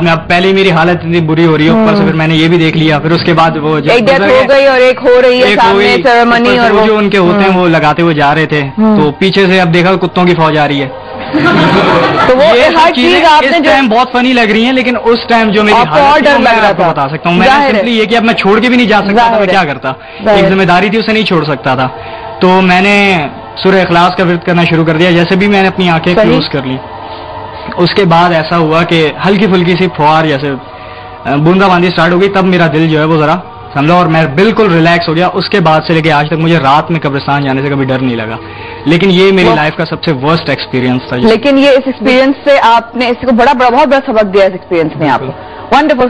मैं अब पहले ही मेरी हालत इतनी बुरी हो रही है, ऊपर से फिर मैंने ये भी देख लिया, फिर उसके बाद वो एक डेथ हो गई और एक हो रही है सामने सेरेमनी, और वो जो उनके होते हैं वो लगाते हुए जा रहे थे, तो पीछे से अब देखा कुत्तों की फौज आ रही है। तो वो हर चीज आपने इस टाइम बहुत फनी लग रही है, लेकिन उस टाइम जो मेरी हालत थी मैं आपको बता सकता हूँ। मैंने सिंपली ये कि अब मैं छोड़ के भी नहीं जा सकता था, मैं क्या करता, एक जिम्मेदारी थी उसे नहीं छोड़ सकता था, तो मैंने सूरह इखलास का विर्द करना शुरू कर दिया। जैसे भी मैंने अपनी आंखें क्लोज कर ली, उसके बाद ऐसा हुआ कि हल्की फुल्की सी फुहार जैसे बूंदाबांदी स्टार्ट हो गई, तब मेरा दिल जो है वो जरा समझो और मैं बिल्कुल रिलैक्स हो गया। उसके बाद से लेके आज तक मुझे रात में कब्रिस्तान जाने से कभी डर नहीं लगा, लेकिन ये मेरी लाइफ का सबसे वर्स्ट एक्सपीरियंस था। लेकिन ये इस एक्सपीरियंस से आपने इसको बहुत बड़ा सबक दिया इस एक्सपीरियंस ने आपको। Wonderful,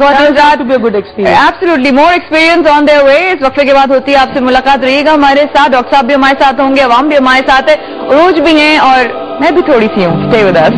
good experience, absolutely. More experience on their way. इस वक्फे के बाद होती है आपसे मुलाकात, रहिएगा हमारे साथ। डॉक्टर साहब भी हमारे साथ होंगे, अवाम भी हमारे साथ है, रोज भी हैं और मैं भी थोड़ी सी हूँ। Stay with us.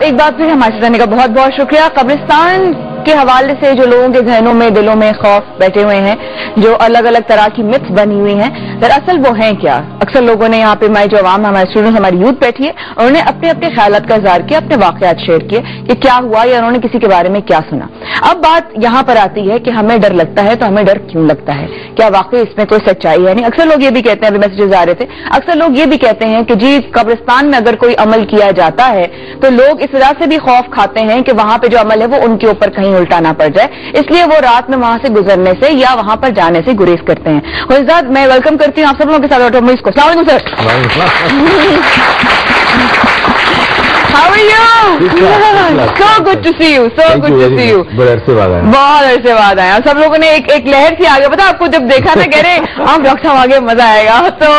एक बात फिर हमारे साथ रहने का बहुत बहुत शुक्रिया। कब्रिस्तान के हवाले से जो लोगों के जहनों में, दिलों में खौफ बैठे हुए हैं, जो अलग अलग तरह की मिथ्स बनी हुई हैं, दरअसल वो हैं क्या? अक्सर लोगों ने यहाँ पे हमारी जो आवाम, हमारे स्टूडेंट्स, हमारी यूथ बैठी है, उन्होंने अपने अपने ख्यालात का इज़हार किया, अपने वाकयात शेयर किए कि क्या हुआ या उन्होंने किसी के बारे में क्या सुना। अब बात यहाँ पर आती है कि हमें डर लगता है, तो हमें डर क्यों लगता है? क्या वाकई इसमें कोई सच्चाई है? नहीं, अक्सर लोग ये भी कहते हैं, अभी मैसेजेस आ रहे थे, अक्सर लोग ये भी कहते हैं कि जी कब्रिस्तान में अगर कोई अमल किया जाता है तो लोग इस वजह से भी खौफ खाते हैं कि वहां पे जो अमल है वो उनके ऊपर कहीं उल्टा ना पड़ जाए, इसलिए वो रात में वहां से गुजरने से या वहां पर जाने से गुरेज करते हैं। खुशदाद, मैं वेलकम करती हूँ आप सब लोगों के साथ डॉक्टर मुइज़ को। अस्सलाम वालेकुम sir. How are you? So good to see you. So good to see you. बहुत अरसे बाद आए। सब लोगों ने एक लहर सी आगे, पता आपको जब देखा ना, कह रहे आप डॉक्टर साहब आगे, मजा आएगा। तो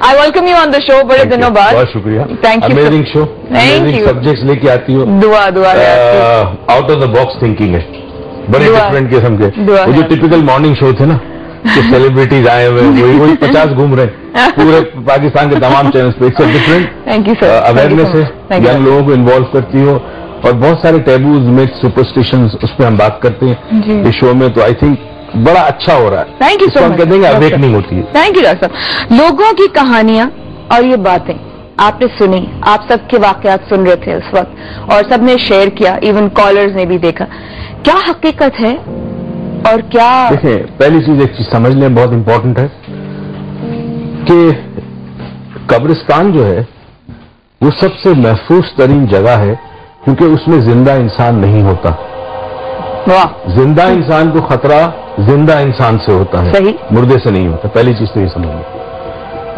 I welcome you on the show, बड़े दिनों बाद। बहुत शुक्रिया, thank you. Amazing show, thank you. Subjects लेके आती हो, दुआ out of the box thinking है, बड़े डिफरेंट किस्म के। वो जो टिपिकल मॉर्निंग शो थे ना, कि सेलिब्रिटीज आए हुए, वही 50 घूम रहे हैं पूरे पाकिस्तान के तमाम चैनल्स पे। It's different, thank you sir, awareness है, यंग लोगों को इन्वॉल्व करती हो, और बहुत सारे टैबूज, मिथ्स, सुपरस्टिशंस, उस पर हम बात करते हैं इस शो में, तो आई थिंक बड़ा अच्छा हो रहा है। Thank you so much. कहते हैं अवेकनिंग होती है। थैंक यू डॉक्टर साहब। लोगों की कहानियां और ये बातें आपने सुनी, आप सबके वाकयात सुन रहे थे उस वक्त, और सबने शेयर किया, इवन कॉलर्स ने भी देखा। क्या हकीकत है और क्या? देखिए, पहली चीज एक चीज समझ लें, बहुत इंपॉर्टेंट है कि कब्रिस्तान जो है वो सबसे महफूज तरीन जगह है, क्योंकि उसमें जिंदा इंसान नहीं होता। वाह। जिंदा इंसान को खतरा जिंदा इंसान से होता है, सही, मुर्दे से नहीं होता। पहली चीज तो ये समझ लो।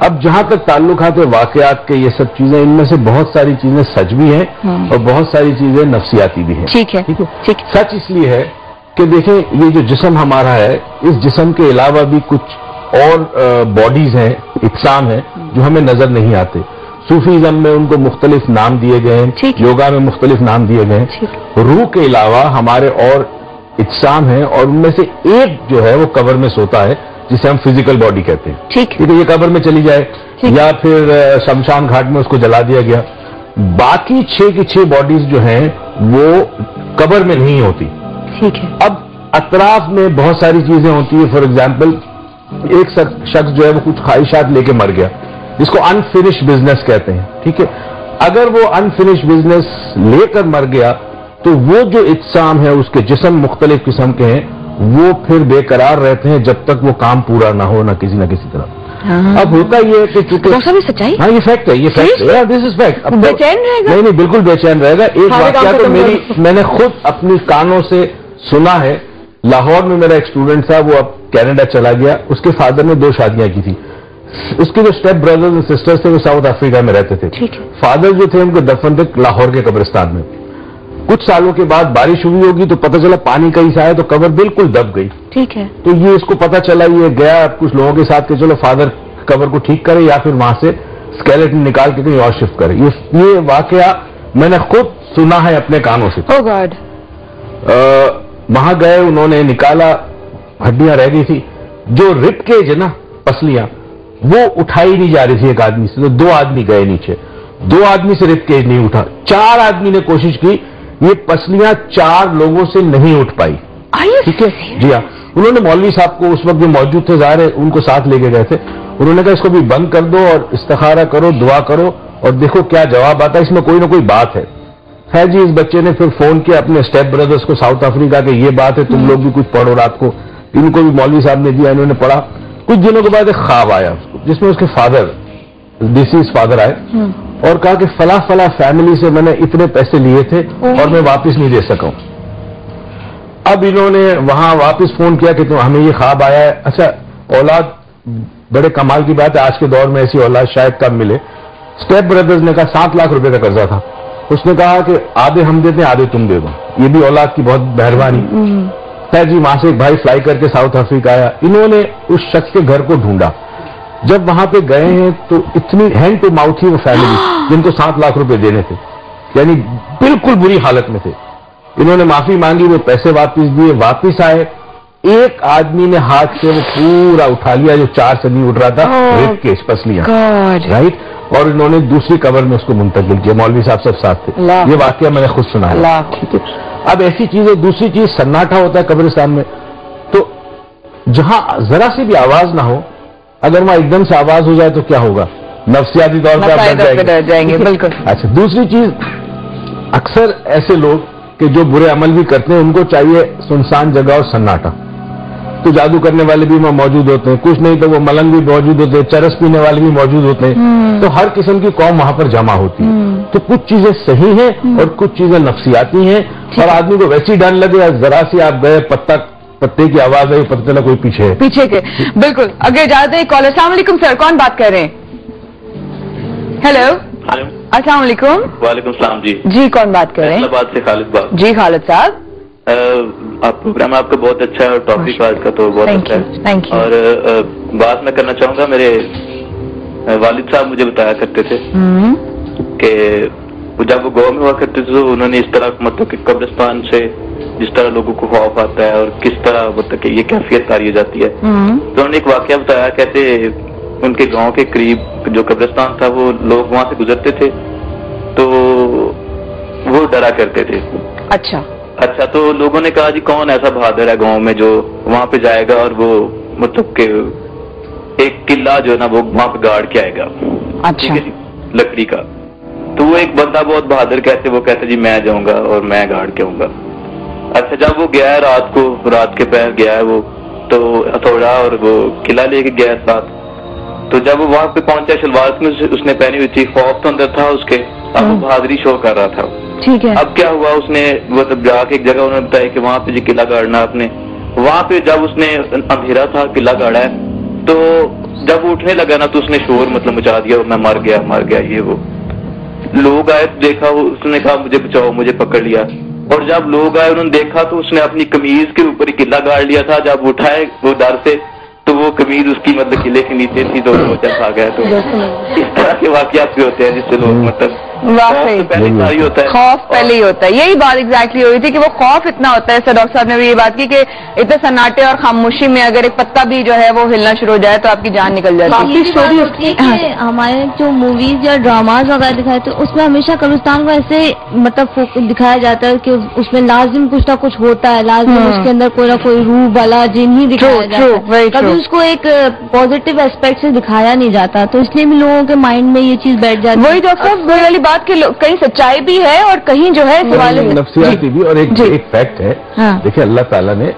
अब जहां तक ताल्लुकात है वाकयात के, ये सब चीजें, इनमें से बहुत सारी चीजें सच भी हैं और बहुत सारी चीजें नफ्सियाती भी हैं। ठीक है, ठीक है, ठीक। सच इसलिए है कि देखें, ये जो जिस्म हमारा है, इस जिस्म के अलावा भी कुछ और बॉडीज हैं, इज्साम हैं, जो हमें नजर नहीं आते। सूफीज़म में उनको मुख्तलिफ नाम दिए गए हैं, योगा में मुख्तलिफ नाम दिए गए हैं। रूह के अलावा हमारे और इज्साम हैं, और उनमें से एक जो है वो कब्र में सोता है, जिसे हम फिजिकल बॉडी कहते हैं। ठीक है, ये कब्र में चली जाए या फिर शमशान घाट में उसको जला दिया गया। बाकी 6 की 6 बॉडीज जो हैं वो कब्र में नहीं होती। ठीक है। अब अतराफ में बहुत सारी चीजें होती है। फॉर एग्जाम्पल, एक शख्स जो है वो कुछ ख्वाहिशात लेके मर गया, जिसको अनफिनिश बिजनेस कहते हैं। ठीक है, अगर वो अनफिनिश बिजनेस लेकर मर गया तो वो जो इज्साम है, उसके जिस्म मुख्तलिफ किस्म के हैं, वो फिर बेकरार रहते हैं जब तक वो काम पूरा ना हो, ना किसी तरह। اب ہوتا یہ ہے کہ چونکہ سچائی، ہاں یہ فیکٹ ہے، یہ فیکٹ ہے، دس از فیکٹ. بے چین رہے گا؟ نہیں بالکل بے چین رہے گا. ایک واقعہ تو میں نے خود اپنی کانوں سے سنا ہے. لاہور میں میرا ایک اسٹوڈنٹ تھا، وہ اب کینیڈا چلا گیا. اس کے فادر نے 2 شادیاں کی تھی. اس کے جو اسٹیپ بردرز اور سسٹرز تھے وہ ساؤتھ افریقہ میں رہتے تھے. فادر جو تھے ان کے دفن تھے لاہور کے قبرستان میں. کچھ سالوں کے بعد بارش ہوئی ہوگی تو پتہ چلا پانی کہیں سے آیا تو قبر بالکل دب گئی. ٹھیک ہے. تو یہ اس کو پتہ چلا، یہ گیا کچھ لوگوں کے ساتھ کہ چلو فادر قبر کو ٹھیک کرے یا پھر وہاں سے اسکیلیٹن نکال کے کہیں اور شفٹ کرے. یہ واقعہ میں نے خود سنا ہے اپنے کانوں سے. Oh God. وہاں گئے، انہوں نے نکالا، ہڈیاں رہ گئی تھی. جو رب کیج ہے نا، پسلیاں، وہ اٹھائی نہیں جا رہی تھی ایک آدمی سے. تو 2 آدمی گئے نیچے، 2 آدمی سے رب کیج نہیں اٹھا. 4 آدمی نے کوشش کی، یہ پسلیاں 4 لوگوں سے نہیں اٹھ پائی. ٹھیک ہے جی ہاں. انہوں نے مولوی صاحب کو اس وقت جو موجود تھے، ظاہر ہے ان کو ساتھ لے کے گئے تھے. انہوں نے کہا اس کو بھی بند کر دو اور استخارہ کرو، دعا کرو اور دیکھو کیا جواب آتا ہے، اس میں کوئی نہ کوئی بات ہے. خیر جی، اس بچے نے پھر فون کیا اپنے اسٹیپ بردرز کو ساؤتھ افریقہ کہ یہ بات ہے، تم لوگ بھی کچھ پڑھو رات کو. ان کو بھی مولوی صاحب نے دیا، انہوں نے پڑھا. کچھ دنوں کے بعد ایک خواب آیا اس کو، جس میں اس کے فادر، ڈیسیز فادر آئے اور کہا کہ فلاں فلاں فیملی سے میں نے اتنے پیسے لیے تھے اور میں واپس نہیں دے سکا ہوں. اب انہوں نے وہاں واپس فون کیا کہ ہمیں یہ خواب آیا ہے. اچھا، اولاد بڑے کمال کی بات ہے، آج کے دور میں ایسی اولاد شاید کم ملے. اسٹیپ بردرز نے کہا 7 لاکھ روپے کا قرضہ تھا. اس نے کہا کہ آدھے ہم دیتے ہیں، آدھے تم دے دو. یہ بھی اولاد کی بہت مہربانی. خیر جی، وہاں سے ایک بھائی فلائی کر کے ساؤتھ افریقہ آیا. انہوں نے اس شخص کے گھر کو ڈھونڈا. جب وہاں پہ گئے ہیں تو اتنی ہینڈ ٹو ماؤتھ تھی وہ فیملی جن کو 7 لاکھ روپے دینے تھے، یعنی بالکل بری حالت میں تھے. انہوں نے معافی مانگی، وہ پیسے واپس دیے. واپس آئے، ایک آدمی نے ہاتھ سے وہ پورا اٹھا لیا جو 4 سے نہیں اٹھ رہا تھا، ریپ کیس پسلیاں، رائٹ. اور انہوں نے دوسری قبر میں اس کو منتقل کیا. مولوی صاحب سب ساتھ تھے. یہ واقعہ میں نے خود سنا ہے. ٹھیک ہے. اب ایسی چیزیں، دوسری چیز سناٹا ہوتا ہے قبرستان میں. تو جہاں ذرا سی بھی آواز نہ ہو، اگر وہاں ایک دم سے آواز ہو جائے تو کیا ہوگا؟ نفسیاتی طور پہ آپ ڈر جائیں گے. بالکل. اچھا، دوسری چیز، اکثر ایسے لوگ کہ جو برے عمل بھی کرتے ہیں ان کو چاہیے سنسان جگہ اور سناٹا. تو جادو کرنے والے بھی وہاں موجود ہوتے ہیں، کچھ نہیں تو وہ ملنگ بھی موجود ہوتے ہیں، چرس پینے والے بھی موجود ہوتے ہیں. تو ہر قسم کی قوم وہاں پر جمع ہوتی ہے. تو کچھ چیزیں صحیح ہیں اور کچھ چیزیں نفسیاتی ہیں. اور آدمی کو ویسی ڈر لگے، ذرا سی آپ گئے، پتے کی آواز آئی، پتہ چلا کوئی پیچھے کے. بالکل. اگر اجازت ہے کالر. السلام علیکم سر، کون بات کر رہے ہیں؟ ہیلو. السلام علیکم. وعلیکم السلام. جی کون بات کر رہے ہیں؟ بات سے خالد بات. جی خالد صاحب، آپ پروگرام آپ کا بہت اچھا ہے اور ٹاپک آج کا تو بہت اچھا ہے. اور بات میں کرنا چاہوں گا، میرے والد صاحب مجھے بتایا کرتے تھے کہ جب وہ گاؤں میں ہوا کرتے تھے تو انہوں نے اس طرح مطلب کہ قبرستان سے جس طرح لوگوں کو خوف آتا ہے اور کس طرح مطلب کہ یہ کیفیت تاری ہو جاتی ہے، تو انہوں نے ایک واقعہ بتایا. کہتے ان کے گاؤں کے قریب جو قبرستان تھا وہ لوگ وہاں سے گزرتے تھے تو وہ ڈرا کرتے تھے. اچھا تو لوگوں نے کہا جی کون ایسا بہادر ہے گاؤں میں جو وہاں پہ جائے گا اور وہ مطلب کہ ایک قلعہ جو ہے نا وہ وہاں پہ گاڑ کے آئے گا. اچھا. لکڑی کا. تو وہ ایک بندہ بہت بہادر وہ کہتے جی میں جاؤں گا اور میں گاڑ کے آؤں گا. اچھا، جب وہ گیا ہے رات کے پہر گیا ہے وہ تو ہتھوڑا اور وہ قلعہ لے کے گیا ساتھ. تو جب وہ وہاں پہ پہنچا، شلوار اس نے پہنی ہوئی تھی، خوف تو اندر تھا اس کے، اب وہ بہادری شو کر رہا تھا. ٹھیک ہے. اب کیا ہوا، اس نے مطلب جا کے ایک جگہ انہوں نے بتایا کہ وہاں پہ جو قلعہ گاڑنا اپنے، وہاں پہ جب اس نے اندھیرا تھا قلعہ گاڑا ہے تو جب وہ اٹھنے لگا نا تو اس نے شور مطلب مچا دیا، میں مر گیا یہ وہ. لوگ آئے تو دیکھا، اس نے کہا مجھے بچاؤ، مجھے پکڑ لیا. اور جب لوگ آئے انہوں نے دیکھا تو اس نے اپنی قمیض کے اوپر ہی قلعہ گاڑ لیا تھا. جب اٹھائے وہ ڈر سے تو وہ قمیض اس کی مطلب قلعے کے نیچے تھی تو وہ چل آ گیا. تو اس طرح کے واقعات بھی ہوتے ہیں جس سے لوگ مطلب خوف پہلے ہی ہوتا ہے. یہی بات ایگزیکٹلی ہوئی تھی کہ وہ خوف اتنا ہوتا ہے. سر ڈاکٹر صاحب نے بھی یہ بات کی کہ اتنے سناٹے اور خاموشی میں اگر ایک پتا بھی جو ہے وہ ہلنا شروع ہو جائے تو آپ کی جان نکل جاتی ہے. ہمارے جو موویز یا ڈراماز وغیرہ دکھائے تو اس میں ہمیشہ قبرستان کو ایسے مطلب دکھایا جاتا ہے کہ اس میں لازم کچھ نہ کچھ ہوتا ہے، لازم اس کے اندر کوئی نہ کوئی روح والا جن ہی دکھایا جاتا ہے. کبھی اس کو ایک پازیٹیو اسپیکٹ سے دکھایا نہیں جاتا، تو اس لیے بھی لوگوں کے مائنڈ میں یہ چیز بیٹھ جاتی ہے. وہی ڈاکٹر صاحب وہی والی بات کہ کہیں سچائی بھی ہے اور کہیں جو ہے نفسیاتی بھی. اور ایک فیکٹ ہے، دیکھیں اللہ تعالیٰ نے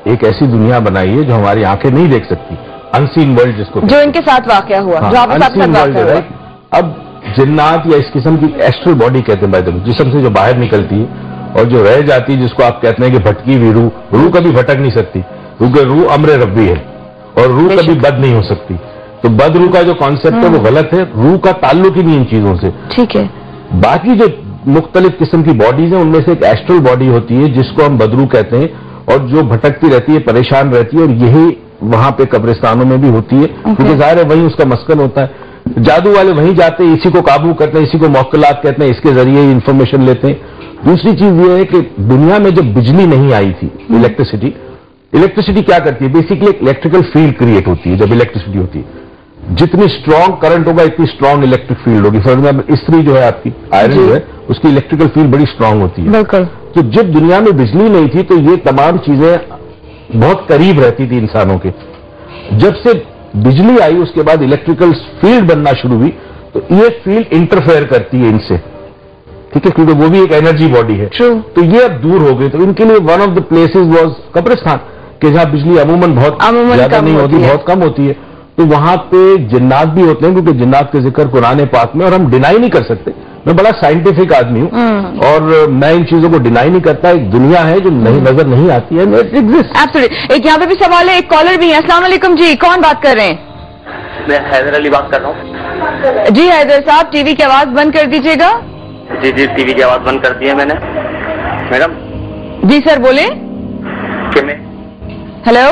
ایک ایسی دنیا بنائی ہے جو ہماری آنکھیں نہیں دیکھ سکتی. अनसीन वर्ल्ड जिसको जो इनके साथ वाकया हुआ, जो आपके साथ वाकया हुआ। अब जिन्नात या इस किस्म की एस्ट्रल बॉडी कहते हैं भाई, जिस्म से जो बाहर निकलती है और जो रह जाती है, जिसको आप कहते हैं कि भटकी हुई रूह कभी भटक नहीं सकती, क्योंकि रूह अम्र रब्बी है और रूह कभी बद नहीं हो सकती। तो बद रूह का जो कॉन्सेप्ट है वो गलत है, रूह का ताल्लुक ही नहीं इन चीजों से। ठीक है। बाकी जो मुख्तलिफ किस्म की बॉडीज हैं उनमें से एक एस्ट्रल बॉडी होती है जिसको हम बदरू कहते हैं, और जो भटकती रहती है, परेशान रहती है, और यही वहां पे कब्रिस्तानों में भी होती है, क्योंकि जाहिर है वहीं उसका मस्कन होता है। जादू वाले वहीं जाते हैं, इसी को काबू करते हैं, इसी को मौक्कलात कहते हैं, इसके जरिए इंफॉर्मेशन लेते हैं। दूसरी चीज ये है कि दुनिया में जब बिजली नहीं आई थी, इलेक्ट्रिसिटी क्या करती है, बेसिकली एक इलेक्ट्रिकल फील्ड क्रिएट होती है। जब इलेक्ट्रिसिटी होती है, जितनी स्ट्रांग करंट होगा इतनी स्ट्रांग इलेक्ट्रिक फील्ड होगी। फॉर एग्जाम्पल इस्त्री जो है आपकी, आयरन जो है, उसकी इलेक्ट्रिकल फील्ड बड़ी स्ट्रांग होती है। बिल्कुल। तो जब दुनिया में बिजली नहीं थी तो ये तमाम चीजें बहुत करीब रहती थी इंसानों के। जब से बिजली आई उसके बाद इलेक्ट्रिकल फील्ड बनना शुरू हुई, तो ये फील्ड इंटरफेयर करती है इनसे, ठीक है, क्योंकि वो भी एक एनर्जी बॉडी है। तो ये अब दूर हो गई। तो इनके लिए one of the places was कब्रिस्तान, कि जहां बिजली अमूमन बहुत ज्यादा नहीं होती, बहुत कम होती है। तो वहां पे जिन्नात भी होते हैं, क्योंकि जिन्नात के जिक्र कुरान पाक में, और हम डिनाई नहीं कर सकते। मैं बड़ा साइंटिफिक आदमी हूं और मैं इन चीजों को डिनाई नहीं करता। एक दुनिया है जो नहीं नजर नहीं आती है, एब्सोल्युटली। एक यहाँ पे भी सवाल है, एक कॉलर भी है। अस्सलाम वालेकुम जी, कौन बात कर रहे हैं? मैं हैदर अली बात कर रहा हूँ। जी हैदर साहब, टीवी की आवाज बंद कर दीजिएगा। जी जी, टीवी की आवाज बंद कर दी है मैंने। मैडम जी सर बोले। हेलो,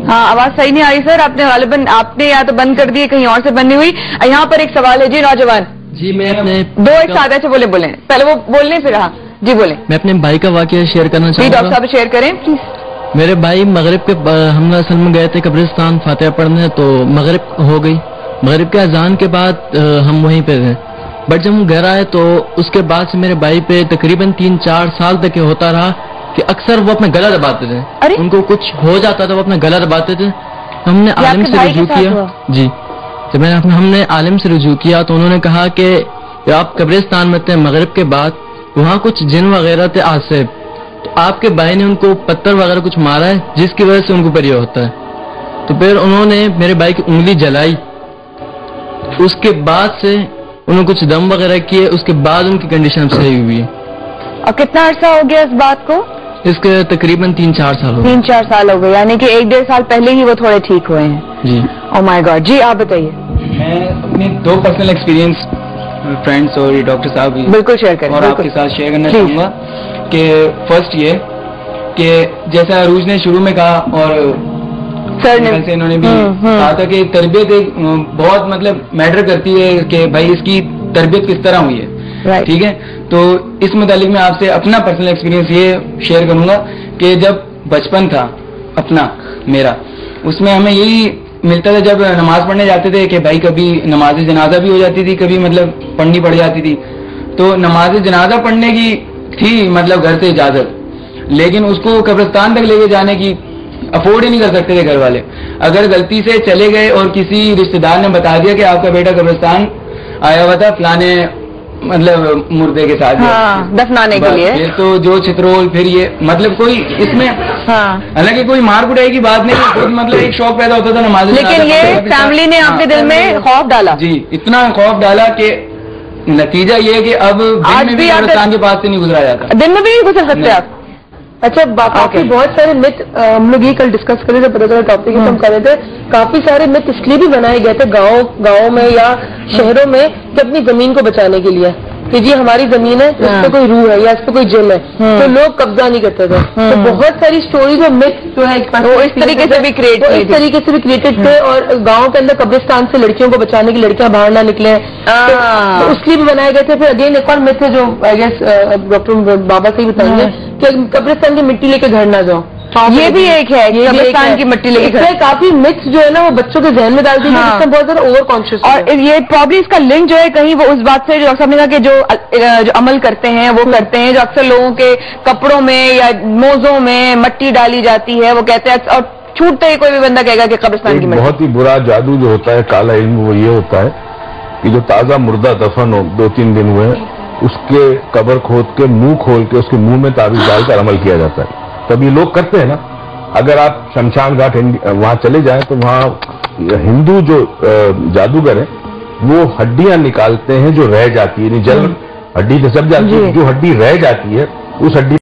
हाँ आवाज सही नहीं आ रही सर। आपने या तो बंद कर दी, कहीं और से बंद नहीं हुई। यहाँ पर एक सवाल है जी, नौजवान जी। मैं अपने दो एक साथ ऐसे बोले पहले वो बोलने फिर। हाँ जी बोले। मैं अपने भाई का वाकया शेयर करना चाहूँगा। डॉक्टर साहब शेयर करें प्लीज। मेरे भाई मगरिब के हम असल में गए थे कब्रिस्तान फातिहा पढ़ने, तो मगरिब हो गई। मगरिब के अजान के बाद हम वहीं पे थे, बट जब हम घर आए तो उसके बाद से मेरे भाई पे तकरीबन 3-4 साल तक ये होता रहा कि अक्सर वो अपना गला दबाते थे। उनको कुछ हो जाता था वो अपना गला दबाते थे। हमने आलिम से रुजू किया जी, जब हमने आलिम से रुजू किया तो उन्होंने कहा कि आप कब्रिस्तान में थे मगरिब के बाद, वहाँ कुछ जिन वगैरह थे आसिफ, तो आपके भाई ने उनको पत्थर वगैरह कुछ मारा है जिसकी वजह से उनको पर ये होता है। तो फिर उन्होंने मेरे भाई की उंगली जलाई, उसके बाद से उन्होंने कुछ दम वगैरह किए, उसके बाद उनकी कंडीशन सही हुई है। और कितना अर्सा हो गया इस बात को? इसके तकरीबन 3-4 साल हो गए। 3-4 साल हो गए, यानी कि 1-1.5 साल पहले ही वो थोड़े ठीक हुए हैं जी। Oh my God. जी आप बताइए। मैं अपने 2 पर्सनल एक्सपीरियंस फ्रेंड्स और डॉक्टर साहब बिल्कुल शेयर करें और आपके साथ शेयर करना चाहूंगा कि फर्स्ट ये कि जैसा अरूज ने शुरू में कहा और सर ने इन्होंने भी कहा था कि तरबियत एक बहुत मतलब मैटर करती है कि भाई इसकी तरबियत किस तरह हुई है, ठीक है। तो इस मुतालिक मैं आपसे अपना पर्सनल एक्सपीरियंस ये शेयर करूंगा कि जब बचपन था अपना मेरा, उसमें हमें यही मिलता था जब नमाज पढ़ने जाते थे कि भाई कभी नमाज जनाजा भी हो जाती थी, कभी मतलब पढ़नी पड़ जाती थी। तो नमाज जनाजा पढ़ने की थी मतलब घर से इजाजत, लेकिन उसको कब्रिस्तान तक लेके जाने की अफोर्ड ही नहीं कर सकते थे घर वाले। अगर गलती से चले गए और किसी रिश्तेदार ने बता दिया कि आपका बेटा कब्रिस्तान आया हुआ था फलाने मतलब मुर्दे के साथ दफनाने के लिए, फिर तो जो चित्रोल, फिर ये मतलब कोई इसमें हालांकि कोई मार कुटाई की बात नहीं, खुद मतलब एक शौक पैदा होता था नमाज। लेकिन ये फैमिली ने आपके दिल में खौफ डाला जी, इतना खौफ डाला कि नतीजा ये कि अब दिन में भी कब्रिस्तान के पास से नहीं गुजरा जाता। दिन में भी नहीं गुजर सकते आप? अच्छा, काफी बहुत सारे मिथ हम लोग ये कल डिस्कस कर रहे थे, पता चला टॉपिक हम कर रहे थे। काफी सारे मिथ इसलिए भी बनाए गए थे गाँव में या शहरों में कि अपनी जमीन को बचाने के लिए कि जी हमारी जमीन है, इस पे कोई रूह है या इस पे कोई जिन है, तो लोग कब्जा नहीं करते थे। तो बहुत सारी स्टोरीज और मिथ जो है इस तरीके से भी क्रिएटेड थे और गाँव के अंदर कब्रिस्तान से लड़कियों को बचाने की लड़कियां बाहर ना निकले, तो उसके लिए भी बनाए गए थे। फिर अगेन एक और मिथ है जो आई गेस डॉक्टर बाबा से ही बताएंगे कि कब्रिस्तान की मिट्टी लेके घर ना जाओ, ये भी एक है कब्रिस्तान की मिट्टी लेके। काफी मिथ्स जो है ना वो बच्चों के जहन में डालती है, जिसमें बहुत ज्यादा ओवर कॉन्शियस। और ये प्रॉब्लम इसका लिंक जो है कहीं वो उस बात से जो डॉक्टर साहब ने कहा कि जो अमल करते हैं वो करते हैं, जो अक्सर लोगों के कपड़ों में या मोजों में मट्टी डाली जाती है, वो कहते हैं और छूटते ही कोई भी बंदा कहेगा कि कब्रिस्तान की मिट्टी। बहुत ही बुरा जादू जो होता है, काला इल्म, वो ये होता है कि जो ताजा मुर्दा दफन हो 2-3 दिन हुए उसके कब्र खोद के मुंह खोल के उसके मुंह में ताबीज डालकर अमल किया जाता है। तब ये लोग करते हैं ना, اگر آپ شمشان گھاٹ وہاں چلے جائیں تو وہاں ہندو جو جادوگر ہیں وہ ہڈیاں نکالتے ہیں جو رہ جاتی ہے، یعنی جل ہڈی تو سب جاتی ہے، جو ہڈی رہ جاتی ہے اس ہڈی